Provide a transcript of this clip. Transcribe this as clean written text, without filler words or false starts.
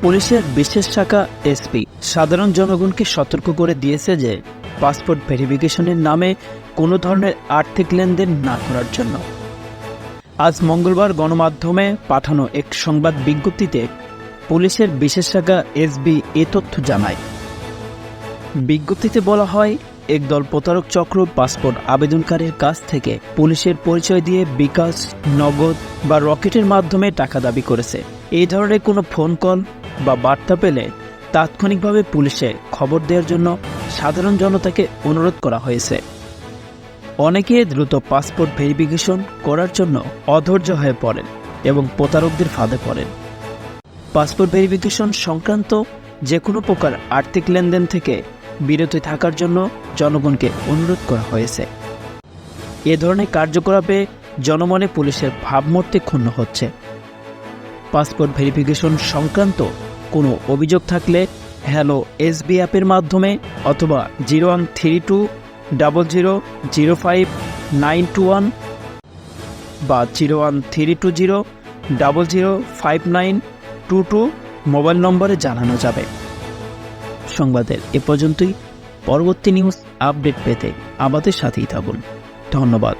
পুলিশের বিশেষ শাখা এসপি সাধারণ জনগণকে সতর্ক করে দিয়েছে যে পাসপোর্ট ভেরিফিকেশনের নামে কোনো ধরনের আর্থিক লেনদেন না করার জন্য। আজ মঙ্গলবার গণমাধ্যমে পাঠানো এক সংবাদ বিজ্ঞপ্তিতে পুলিশের বিশেষ শাখা এসবি এ তথ্য জানায়। বিজ্ঞপ্তিতে বলা হয়, একদল প্রতারক চক্র পাসপোর্ট আবেদনকারীর কাছ থেকে পুলিশের পরিচয় দিয়ে বিকাশ, নগদ বা রকেটের মাধ্যমে টাকা দাবি করেছে। এই ধরনের কোনো ফোন কল বা বার্তা পেলে তাৎক্ষণিকভাবে পুলিশে খবর দেওয়ার জন্য সাধারণ জনতাকে অনুরোধ করা হয়েছে। অনেকে দ্রুত পাসপোর্ট ভেরিফিকেশন করার জন্য অধৈর্য হয়ে পড়েন এবং প্রতারকদের ফাঁদে পড়েন। পাসপোর্ট ভেরিফিকেশন সংক্রান্ত যে কোনো প্রকার আর্থিক লেনদেন থেকে বিরত থাকার জন্য জনগণকে অনুরোধ করা হয়েছে। এ ধরনের কার্যকলাপে জনমনে পুলিশের ভাবমূর্তি ক্ষুণ্ণ হচ্ছে। পাসপোর্ট ভেরিফিকেশন সংক্রান্ত কোনো অভিযোগ থাকলে হ্যালো এসবি অ্যাপের মাধ্যমে অথবা 0132000591 বা 0132005922 মোবাইল নম্বরে জানানো যাবে। সংবাদের এ পর্যন্তই। পরবর্তী নিউজ আপডেট পেতে আমাদের সাথেই থাকুন। ধন্যবাদ।